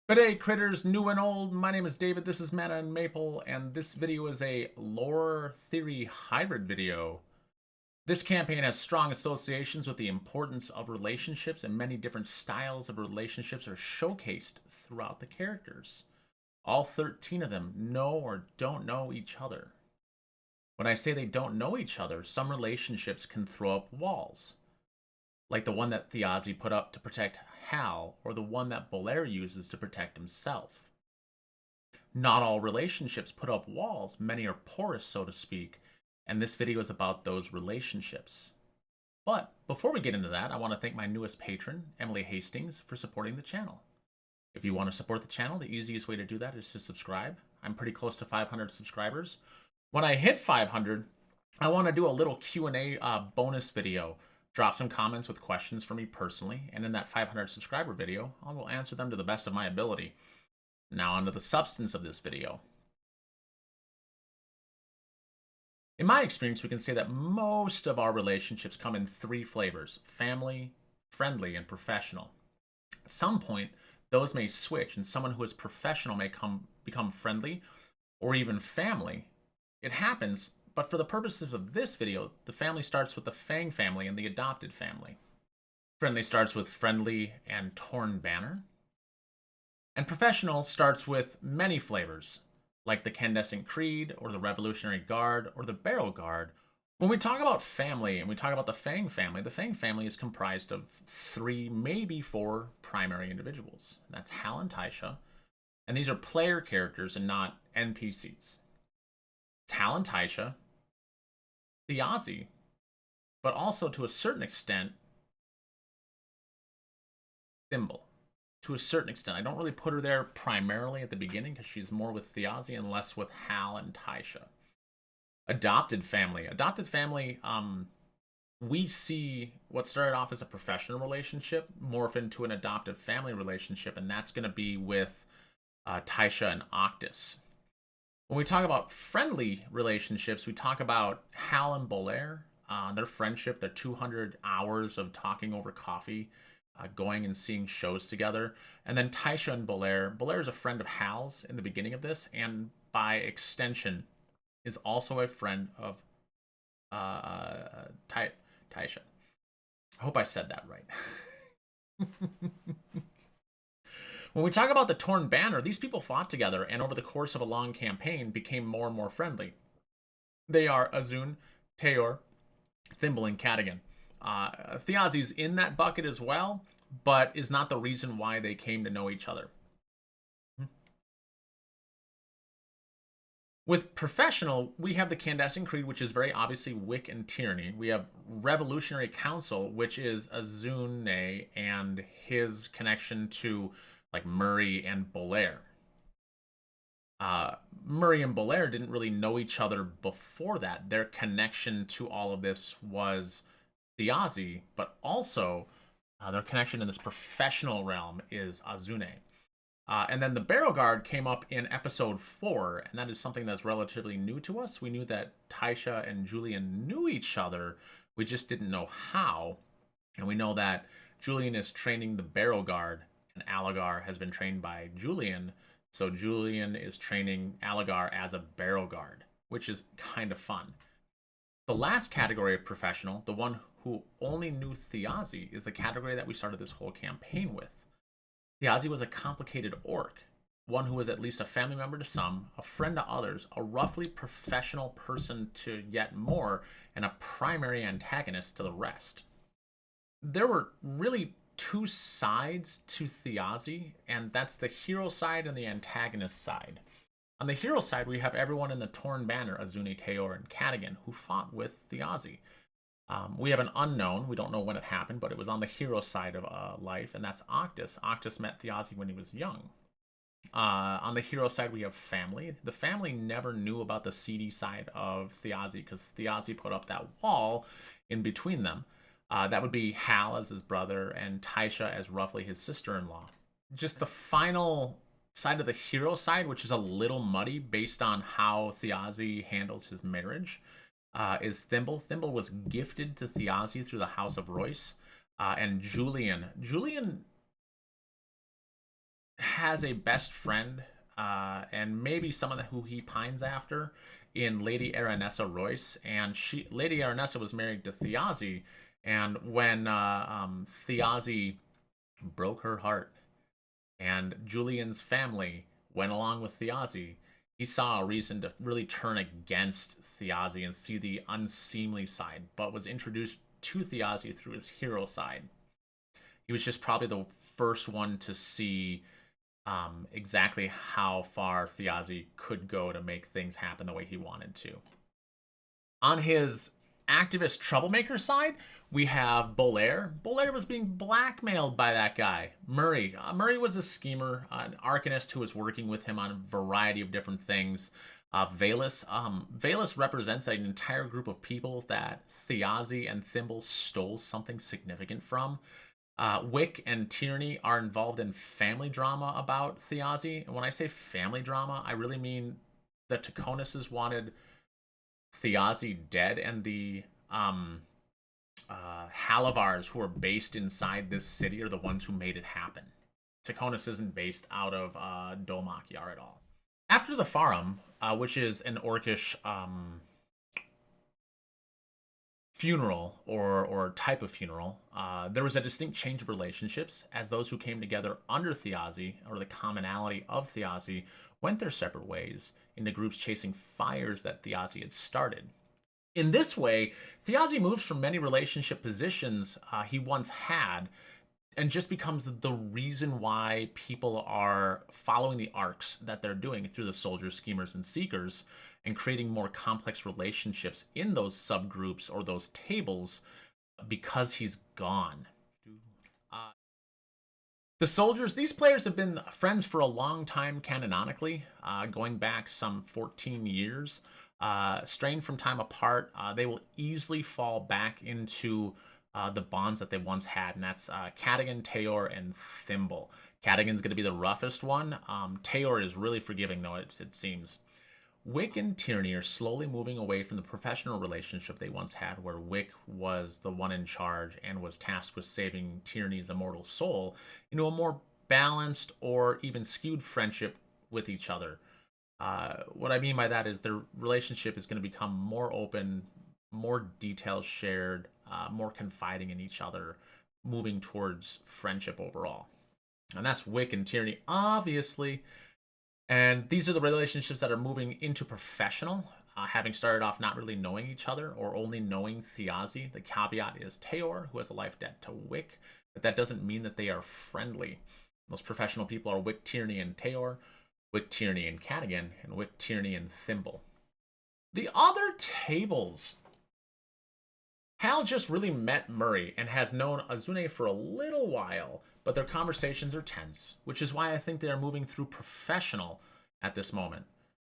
Good day, critters, new and old. My name is David, this is Mana and Maple, and this video is a lore theory hybrid video. This campaign has strong associations with the importance of relationships, and many different styles of relationships are showcased throughout the characters. All 13 of them know or don't know each other. When I say they don't know each other, some relationships can throw up walls, like the one that Thiazi put up to protect Hal, or the one that Belair uses to protect himself. Not all relationships put up walls, many are porous, so to speak, and this video is about those relationships. But before we get into that, I want to thank my newest patron, Emily Hastings, for supporting the channel. If you want to support the channel, the easiest way to do that is to subscribe. I'm pretty close to 500 subscribers. When I hit 500, I want to do a little Q&A bonus video. Drop some comments with questions for me personally, and in that 500 subscriber video, I will answer them to the best of my ability. Now onto the substance of this video. In my experience, we can say that most of our relationships come in three flavors: family, friendly, and professional. At some point, those may switch, and someone who is professional may become friendly or even family. It happens, but for the purposes of this video, the family starts with the Fang family and the adopted family. Friendly starts with friendly and torn banner. And professional starts with many flavors, like the Candescent Creed, or the Revolutionary Guard, or the Barrel Guard. When we talk about family and we talk about the Fang family is comprised of three, maybe four primary individuals. That's Hal and Taisha, and these are player characters and not NPCs. It's Hal and Taisha, Thiazi, but also to a certain extent, Thimble. To a certain extent. I don't really put her there primarily at the beginning because she's more with Thiazi and less with Hal and Taisha. Adopted family. We see what started off as a professional relationship morph into an adoptive family relationship, and that's going to be with Taisha and Octus. When we talk about friendly relationships, we talk about Hal and Belair, their friendship, their 200 hours of talking over coffee, going and seeing shows together. And then Taisha and Belair. Belair is a friend of Hal's in the beginning of this, and by extension, is also a friend of Taisha. I hope I said that right. When we talk about the Torn Banner, these people fought together and over the course of a long campaign became more and more friendly. They are Azun, Teor, Thimble, and Cadigan. Thiazi's in that bucket as well, but is not the reason why they came to know each other. With professional, we have the Candescent Creed, which is very obviously Wick and Tyranny. We have Revolutionary Council, which is Azune and his connection to like Murray and Belair. Murray and Belair didn't really know each other before that. Their connection to all of this was Thiazi, but also their connection in this professional realm is Azune. And then the Barrel Guard came up in episode 4, and that is something that's relatively new to us. We knew that Taisha and Julian knew each other, we just didn't know how. And we know that Julian is training the Barrel Guard, and Alagar has been trained by Julian. So Julian is training Alagar as a Barrel Guard, which is kind of fun. The last category of professional, the one who only knew Thiazi, is the category that we started this whole campaign with. Thiazi was a complicated orc, one who was at least a family member to some, a friend to others, a roughly professional person to yet more, and a primary antagonist to the rest. There were really two sides to Thiazi, and that's the hero side and the antagonist side. On the hero side, we have everyone in the Torn Banner, Azuni, Teor, and Cadigan, who fought with Thiazi. We have an unknown. We don't know when it happened, but it was on the hero side of life, and that's Octus. Octus met Thiazi when he was young. On the hero side, we have family. The family never knew about the seedy side of Thiazi because Thiazi put up that wall in between them. That would be Hal as his brother and Taisha as roughly his sister-in-law. Just the final side of the hero side, which is a little muddy based on how Thiazi handles his marriage, is Thimble. Thimble was gifted to Thiazi through the House of Royce. And Julian has a best friend, and maybe someone who he pines after, in Lady Aranessa Royce. And Lady Aranessa was married to Thiazi, and when Thiazi broke her heart and Julian's family went along with Thiazi, he saw a reason to really turn against Thiazi and see the unseemly side, but was introduced to Thiazi through his hero side. He was just probably the first one to see exactly how far Thiazi could go to make things happen the way he wanted to. On his activist troublemaker side, we have Bolaire. Bolaire was being blackmailed by that guy, Murray. Murray was a schemer, an arcanist who was working with him on a variety of different things. Valus represents an entire group of people that Thiazi and Thimble stole something significant from. Wick and Tierney are involved in family drama about Thiazi. And when I say family drama, I really mean the Taconuses wanted Thiazi dead, and the Halavars, who are based inside this city, are the ones who made it happen. Taconus isn't based out of Dolmak Yar at all. After the Farum, which is an Orcish funeral or type of funeral, there was a distinct change of relationships as those who came together under Thiazi, or the commonality of Thiazi, went their separate ways into groups chasing fires that Thiazi had started. In this way, Thiazi moves from many relationship positions he once had and just becomes the reason why people are following the arcs that they're doing through the soldiers, schemers, and seekers, and creating more complex relationships in those subgroups or those tables because he's gone. Uh, the soldiers, these players have been friends for a long time canonically, going back some 14 years. Strained from time apart, they will easily fall back into the bonds that they once had, and that's Cadigan, Teor, and Thimble. Cadigan's going to be the roughest one. Teor is really forgiving, though, it seems. Wick and Tierney are slowly moving away from the professional relationship they once had, where Wick was the one in charge and was tasked with saving Tierney's immortal soul, into a more balanced or even skewed friendship with each other. What I mean by that is their relationship is going to become more open, more details shared, more confiding in each other, moving towards friendship overall. And that's Wick and Tierney, obviously. And these are the relationships that are moving into professional, having started off not really knowing each other or only knowing Thiazi. The caveat is Teor, who has a life debt to Wick, but that doesn't mean that they are friendly. Those professional people are Wick, Tierney, and Teor, Wick, Tierney, and Cadigan, and Wick, Tierney, and Thimble. The other tables. Hal just really met Murray and has known Azune for a little while, but their conversations are tense, which is why I think they are moving through professional at this moment.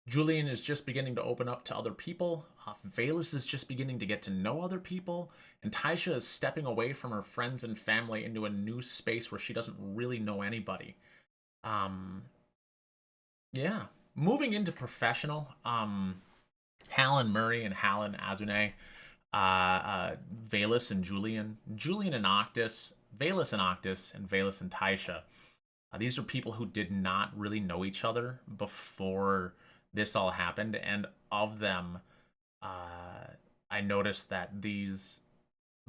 Julian is just beginning to open up to other people. Valus is just beginning to get to know other people. And Taisha is stepping away from her friends and family into a new space where she doesn't really know anybody. Yeah. Moving into professional, Hal and Murray and Hal and Azune, Valus and Julian, Julian and Octus, Valus and Octus, and Valus and Taisha. These are people who did not really know each other before this all happened, and of them, I noticed that the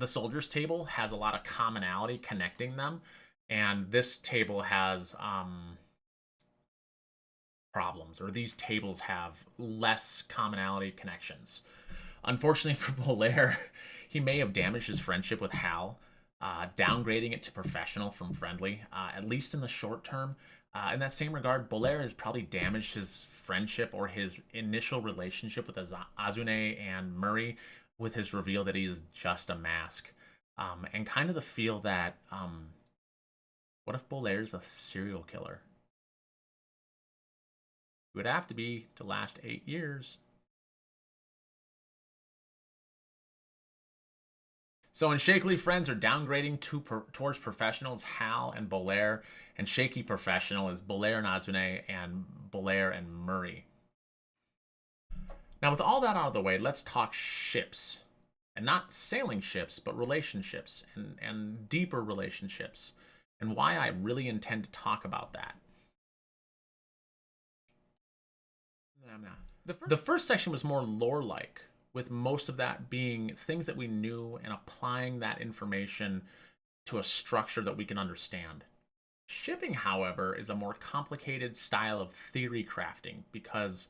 soldiers table has a lot of commonality connecting them, and this table has problems, or these tables have less commonality connections. Unfortunately for Bolaire, he may have damaged his friendship with Hal, downgrading it to professional from friendly, at least in the short term. In that same regard, Bolaire has probably damaged his friendship or his initial relationship with Azune and Murray with his reveal that he is just a mask. And kind of the feel that, what if Bolaire's a serial killer? It would have to be to last 8 years. So when Shakily friends are downgrading towards professionals, Hal and Bolaire, and Shaky professional is Bolaire and Azune and Bolaire and Murray. Now with all that out of the way, let's talk ships. And not sailing ships, but relationships and deeper relationships. And why I really intend to talk about that. The first section was more lore-like, with most of that being things that we knew and applying that information to a structure that we can understand. Shipping, however, is a more complicated style of theory crafting because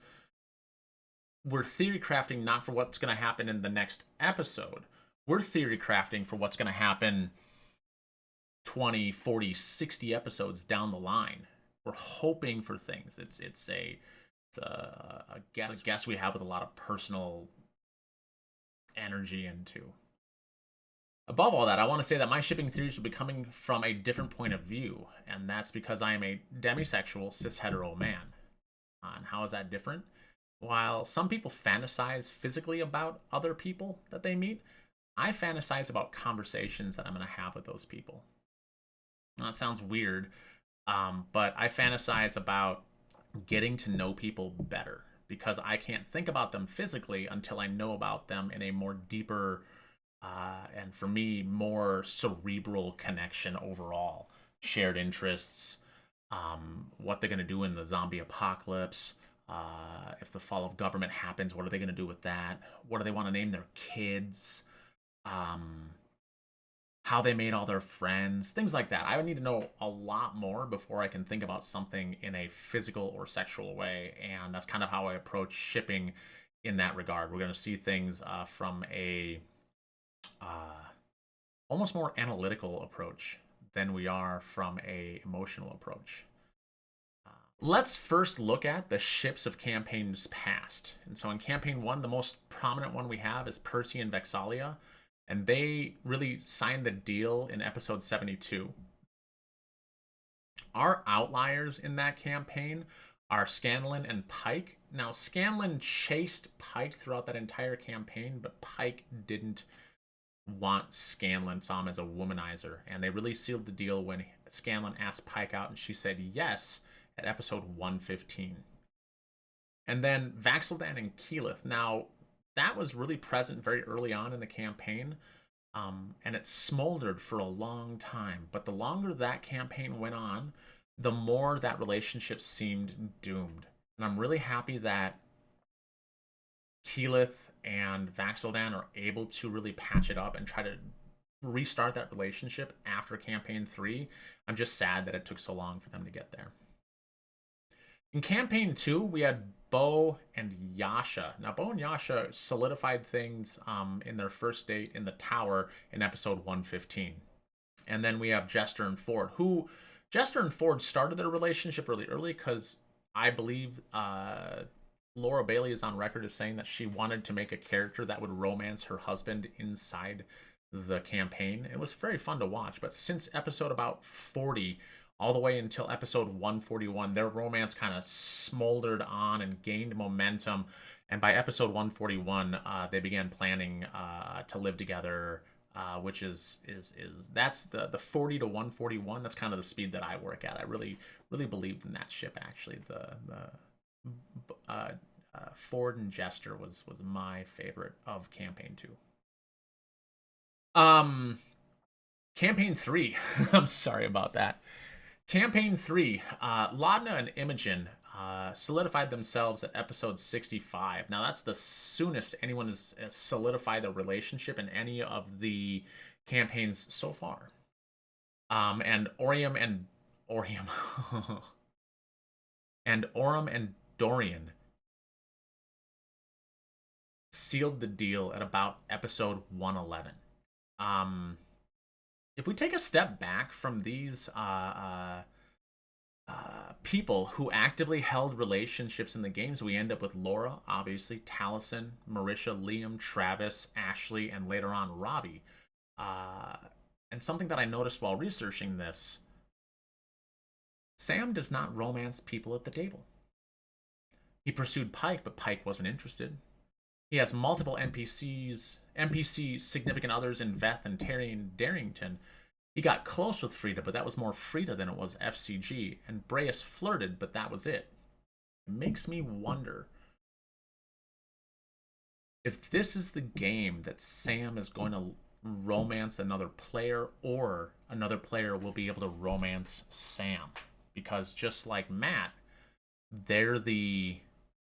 we're theory crafting not for what's going to happen in the next episode. We're theory crafting for what's going to happen 20, 40, 60 episodes down the line. We're hoping for things. It's a guess we have with a lot of personal energy into. Above all that, I want to say that my shipping theories will be coming from a different point of view, and that's because I am a demisexual cis hetero man. And how is that different? While some people fantasize physically about other people that they meet, I fantasize about conversations that I'm going to have with those people. Now, that sounds weird, but I fantasize about getting to know people better because I can't think about them physically until I know about them in a more deeper and, for me, more cerebral connection overall. Shared interests, what they're going to do in the zombie apocalypse, if the fall of government happens, what are they going to do with that? What do they want to name their kids? How they made all their friends, things like that. I would need to know a lot more before I can think about something in a physical or sexual way, and that's kind of how I approach shipping in that regard. We're going to see things from a almost more analytical approach than we are from a emotional approach. Let's first look at the ships of campaigns past. And so in campaign 1, the most prominent one we have is Percy and Vexalia. And they really signed the deal in episode 72. Our outliers in that campaign are Scanlan and Pike. Now, Scanlan chased Pike throughout that entire campaign, but Pike didn't want Scanlan, saw him as a womanizer. And they really sealed the deal when Scanlan asked Pike out, and she said yes at episode 115. And then Vax'ildan and Keyleth. Now, that was really present very early on in the campaign, and it smoldered for a long time. But the longer that campaign went on, the more that relationship seemed doomed. And I'm really happy that Keyleth and Vax'ildan are able to really patch it up and try to restart that relationship after campaign 3. I'm just sad that it took so long for them to get there. In campaign 2, we had Bo and Yasha. Now, Bo and Yasha solidified things in their first date in the tower in episode 115. And then we have Jester and Ford, who Jester and Ford started their relationship really early because I believe Laura Bailey is on record as saying that she wanted to make a character that would romance her husband inside the campaign. It was very fun to watch, but since episode about 40, all the way until episode 141, their romance kind of smoldered on and gained momentum. And by episode 141, they began planning to live together, which is that's the 40 to 141. That's kind of the speed that I work at. I really believed in that ship. Actually, the Ford and Jester was my favorite of campaign 2. Campaign 3. I'm sorry about that. Campaign 3, Laudna and Imogen solidified themselves at episode 65. Now, that's the soonest anyone has solidified a relationship in any of the campaigns so far. And Orium and Orym and Dorian sealed the deal at about episode 111. If we take a step back from these people who actively held relationships in the games, we end up with Laura, obviously, Taliesin, Marisha, Liam, Travis, Ashley, and later on Robbie. And something that I noticed while researching this, Sam does not romance people at the table. He pursued Pike, but Pike wasn't interested. He has multiple NPC significant others in Veth and Terry and Darrington. He got close with Frida, but that was more Frida than it was FCG. And Breas flirted, but that was it. It makes me wonder if this is the game that Sam is going to romance another player, or another player will be able to romance Sam. Because just like Matt, they're the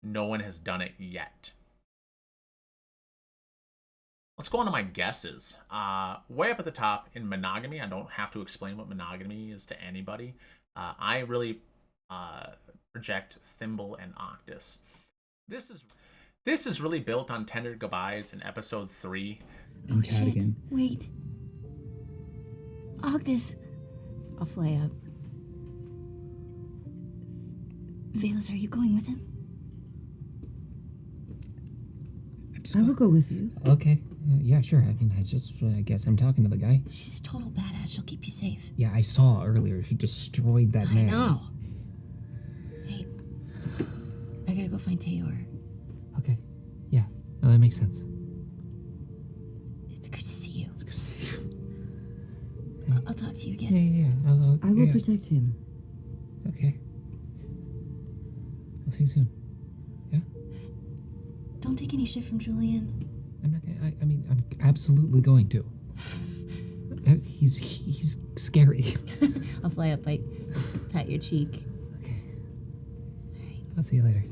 No one has done it yet. Let's go on to my guesses. Way up at the top in monogamy, I don't have to explain what monogamy is to anybody. I really project Thimble and Octus. This is really built on Tender Goodbyes in episode 3. Oh shit! Wait, Octus. I'll fly up. Valus, are you going with him? I will go with you. Okay. Yeah, sure. I mean, I guess I'm talking to the guy. She's a total badass. She'll keep you safe. Yeah, I saw earlier. She destroyed that man. I know. Hey, I gotta go find Tayor. Okay. Yeah. No, that makes sense. It's good to see you. It's good to see you. I'll talk to you again. Yeah. I will protect him. Okay. I'll see you soon. Yeah? Don't take any shit from Julian. I'm not gonna, I'm absolutely going to. He's scary. I'll fly up, pat your cheek. Okay. I'll see you later.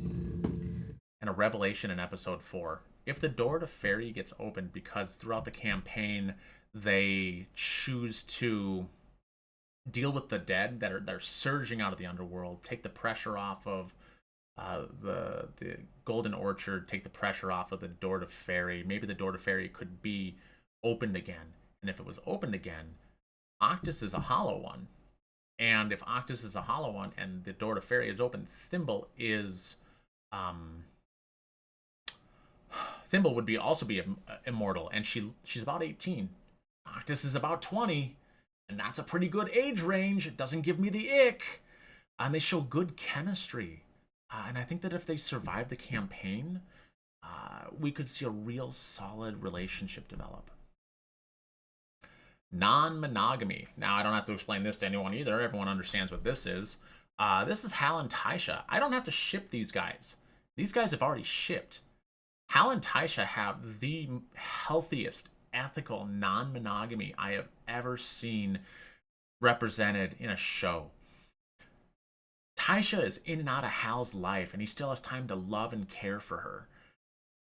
And a revelation in episode 4. If the door to Fairy gets opened because throughout the campaign they choose to deal with the dead that are surging out of the underworld, take the pressure off of the Golden Orchard, take the pressure off of the door to Fairy. Maybe the door to Fairy could be opened again. And if it was opened again, Octus is a hollow one. And if Octus is a hollow one and the door to Fairy is open, Thimble would also be immortal, and she's about 18. Octus is about 20, and that's a pretty good age range. It doesn't give me the ick. And they show good chemistry. And I think that if they survive the campaign, we could see a real solid relationship develop. Non-monogamy. Now, I don't have to explain this to anyone either. Everyone understands what this is. This is Hal and Taisha. I don't have to ship these guys. These guys have already shipped. Hal and Taisha have the healthiest, ethical non-monogamy I have ever seen represented in a show. Taisha is in and out of Hal's life, and he still has time to love and care for her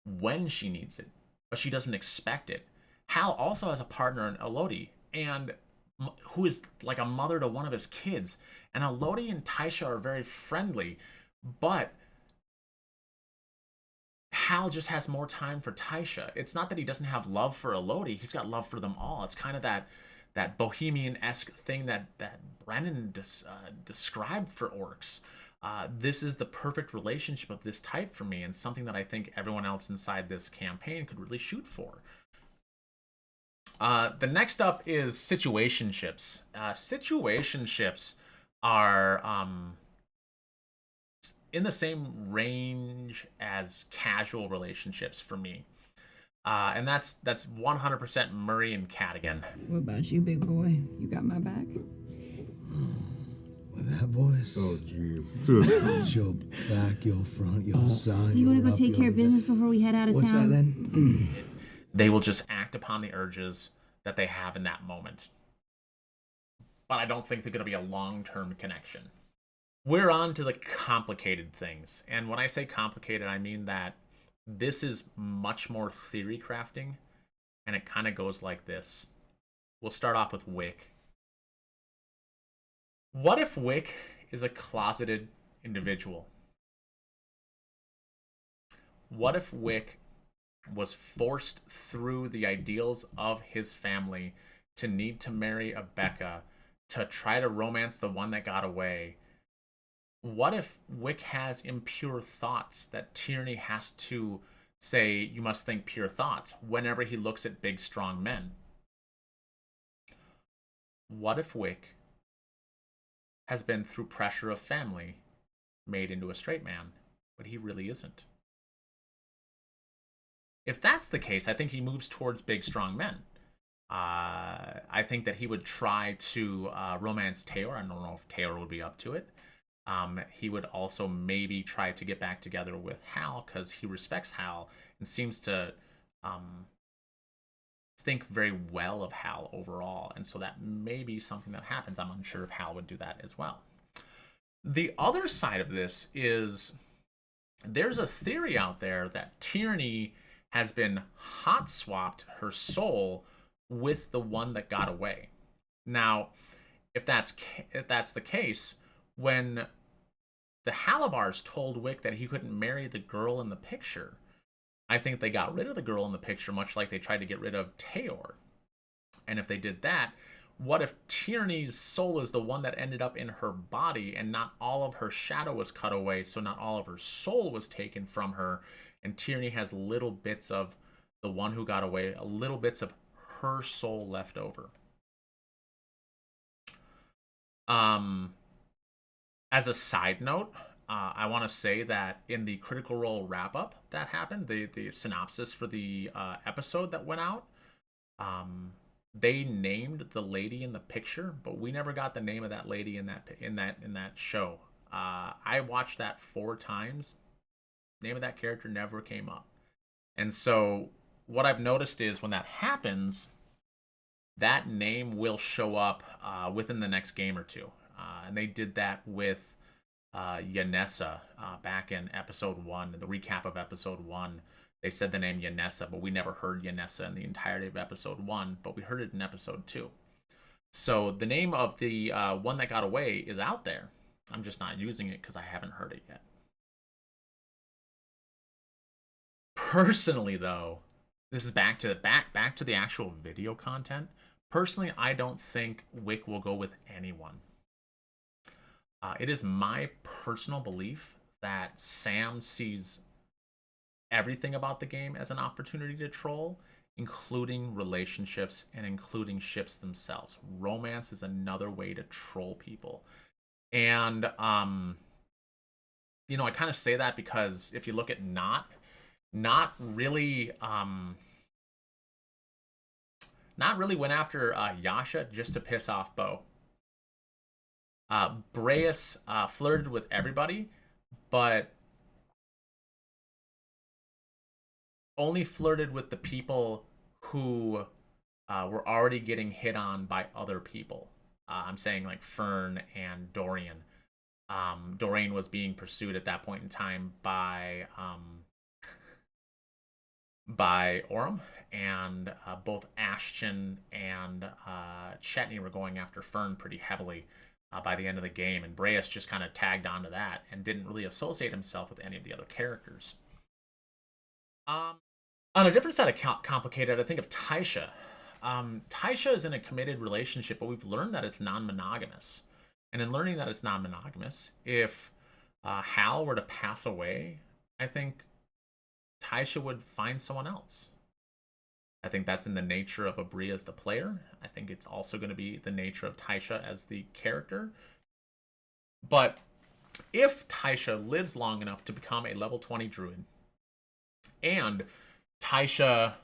when she needs it, but she doesn't expect it. Hal also has a partner in Elodie, and who is like a mother to one of his kids. And Elodie and Taisha are very friendly, but Hal just has more time for Taisha. It's not that he doesn't have love for Elodie. He's got love for them all. It's kind of that bohemian-esque thing that Brennan described for orcs. This is the perfect relationship of this type for me, and something that I think everyone else inside this campaign could really shoot for. The next up is situationships. Situationships are in the same range as casual relationships for me. And that's 100% Murray and Cadigan. What about you, big boy? You got my back? With that voice. Oh, jeez. Your back, your front, your side. Do you want to go take care of business before we head out of What's town? that then? They will just act upon the urges that they have in that moment. But I don't think they're going to be a long-term connection. We're on to the complicated things. And when I say complicated, I mean that this is much more theory crafting, and it kind of goes like this. We'll start off with Wick. What if Wick is a closeted individual? What if Wick was forced through the ideals of his family to need to marry a Becca, to try to romance the one that got away? What if Wick has impure thoughts that Tierney has to say, you must think pure thoughts, whenever he looks at big, strong men? What if Wick has been through pressure of family made into a straight man, but he really isn't? If that's the case, I think he moves towards big, strong men. I think that he would try to romance Tayor. I don't know if Tayor would be up to it. He would also maybe try to get back together with Hal because he respects Hal and seems to think very well of Hal overall. And so that may be something that happens. I'm unsure if Hal would do that as well. The other side of this is there's a theory out there that Tyranny has been hot swapped her soul with the one that got away. Now, if that's the case, when the Halibars told Wick that he couldn't marry the girl in the picture, I think they got rid of the girl in the picture, much like they tried to get rid of Taor. And if they did that, what if Tyranny's soul is the one that ended up in her body and not all of her shadow was cut away, so not all of her soul was taken from her, and Tyranny has little bits of the one who got away, little bits of her soul left over. As a side note, I want to say that in the Critical Role wrap-up that happened, the synopsis for the episode that went out, they named the lady in the picture, but we never got the name of that lady in that show. I watched that 4 times. Name of that character never came up. And so what I've noticed is when that happens, that name will show up within the next game or two. And they did that with Yanessa back in episode 1, the recap of episode 1. They said the name Yanessa, but we never heard Yanessa in the entirety of episode 1, but we heard it in episode 2. So the name of the one that got away is out there. I'm just not using it because I haven't heard it yet. Personally, though, this is back to the actual video content. Personally, I don't think Wick will go with anyone. It is my personal belief that Sam sees everything about the game as an opportunity to troll, including relationships and including ships themselves. Romance is another way to troll people. And, you know, I kind of say that because if you look at Not really went after Yasha just to piss off Bo. Breas flirted with everybody, but only flirted with the people who were already getting hit on by other people. I'm saying like Fern and Dorian. Dorian was being pursued at that point in time by Orem, and both Ashton and Chetney were going after Fern pretty heavily by the end of the game, and Breas just kind of tagged onto that and didn't really associate himself with any of the other characters. On a different side of complicated, I think of Taisha. Taisha is in a committed relationship, but we've learned that it's non-monogamous. And in learning that it's non-monogamous, if Hal were to pass away, I think Taisha would find someone else. I think that's in the nature of Abri as the player. I think it's also going to be the nature of Taisha as the character. But if Taisha lives long enough to become a level 20 druid, and Taisha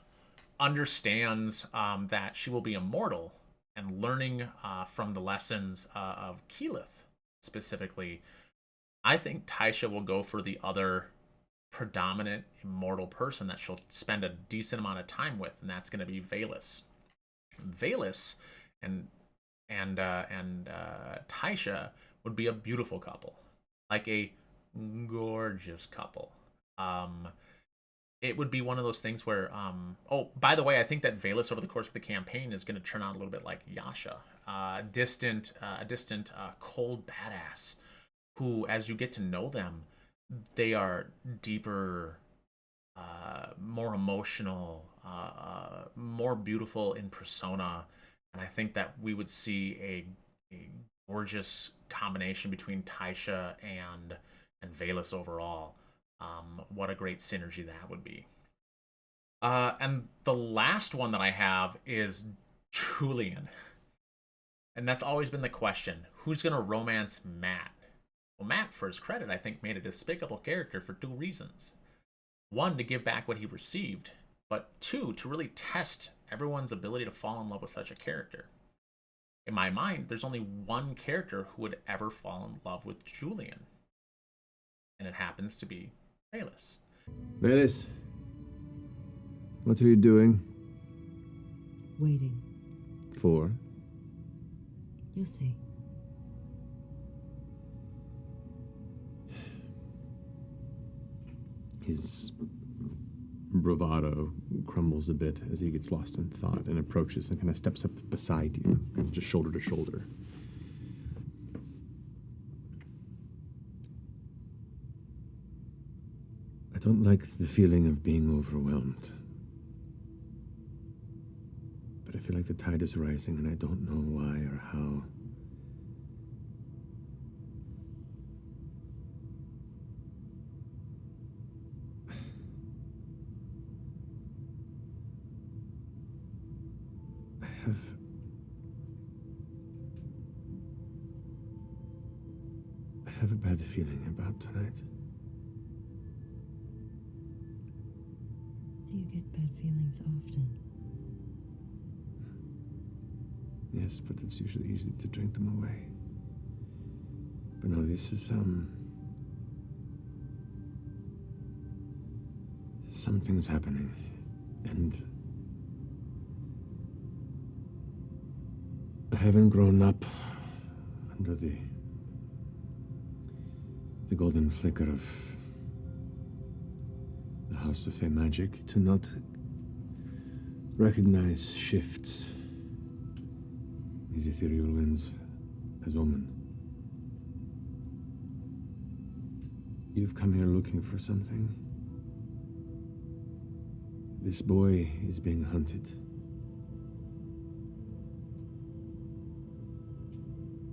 understands that she will be immortal and learning from the lessons of Keyleth specifically, I think Taisha will go for the other predominant immortal person that she'll spend a decent amount of time with, and that's going to be Valus. Valus and Taisha would be a beautiful couple, like a gorgeous couple. It would be one of those things where, oh, by the way, I think that Valus over the course of the campaign is going to turn out a little bit like Yasha, a distant, cold badass, who, as you get to know them, they are deeper, more emotional, more beautiful in persona, and I think that we would see a gorgeous combination between Taisha and Valus overall. What a great synergy that would be. And the last one that I have is Julian. And that's always been the question. Who's going to romance Matt? Well, Matt, for his credit, I think made a despicable character for 2 reasons. 1, to give back what he received, but 2, to really test everyone's ability to fall in love with such a character. In my mind, there's only one character who would ever fall in love with Julian, and it happens to be Valus. Valus, what are you doing? Waiting. For? You'll see. His bravado crumbles a bit as he gets lost in thought and approaches and kind of steps up beside you, kind of just shoulder to shoulder. I don't like the feeling of being overwhelmed. But I feel like the tide is rising and I don't know why or how. I have a bad feeling about tonight. Do you get bad feelings often? Yes, but it's usually easy to drink them away. But no, this is, something's happening. And I haven't grown up under the golden flicker of the House of Fey Magic to not recognize shifts, these ethereal winds, as omen. You've come here looking for something. This boy is being hunted.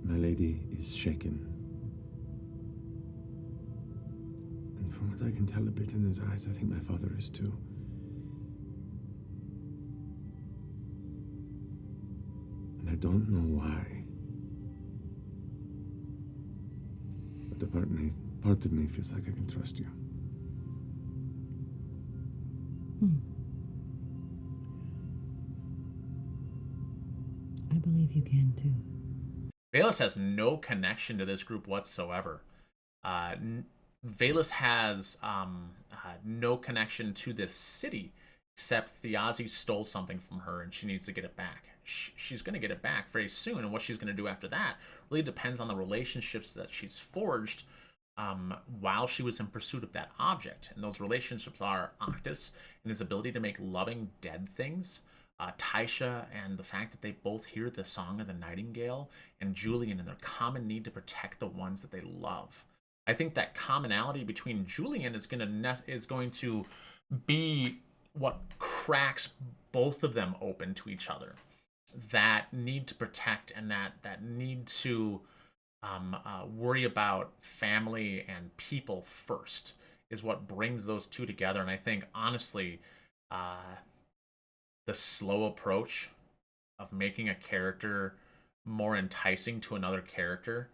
My lady is shaken. And from what I can tell a bit in his eyes, I think my father is too. And I don't know why. But part of me feels like I can trust you. I believe you can too. Valus has no connection to this group whatsoever. Valus has no connection to this city, except Thiazi stole something from her and she needs to get it back. She's going to get it back very soon, and what she's going to do after that really depends on the relationships that she's forged while she was in pursuit of that object. And those relationships are Octus and his ability to make loving dead things, Taisha and the fact that they both hear the song of the nightingale, and Julian and their common need to protect the ones that they love. I think that commonality between Julian is going to be what cracks both of them open to each other. That need to protect and that need to worry about family and people first is what brings those two together. And I think, honestly, the slow approach of making a character more enticing to another character,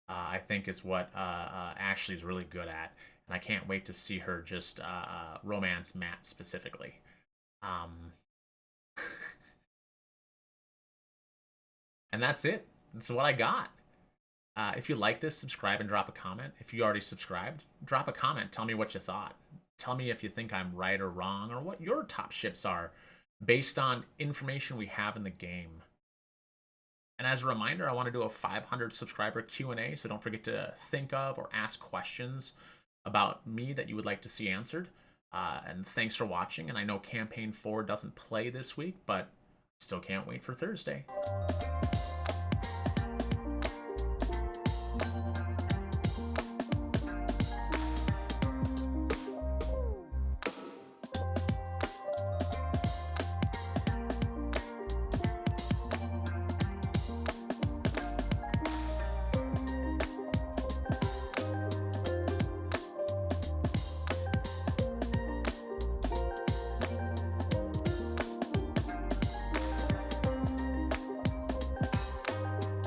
I think is what Ashley's really good at. And I can't wait to see her just romance Matt specifically. And that's it. That's what I got. If you like this, subscribe and drop a comment. If you already subscribed, drop a comment. Tell me what you thought. Tell me if you think I'm right or wrong, or what your top ships are based on information we have in the game. And as a reminder, I want to do a 500 subscriber Q&A, so don't forget to think of or ask questions about me that you would like to see answered. And thanks for watching. And I know Campaign 4 doesn't play this week, but still can't wait for Thursday.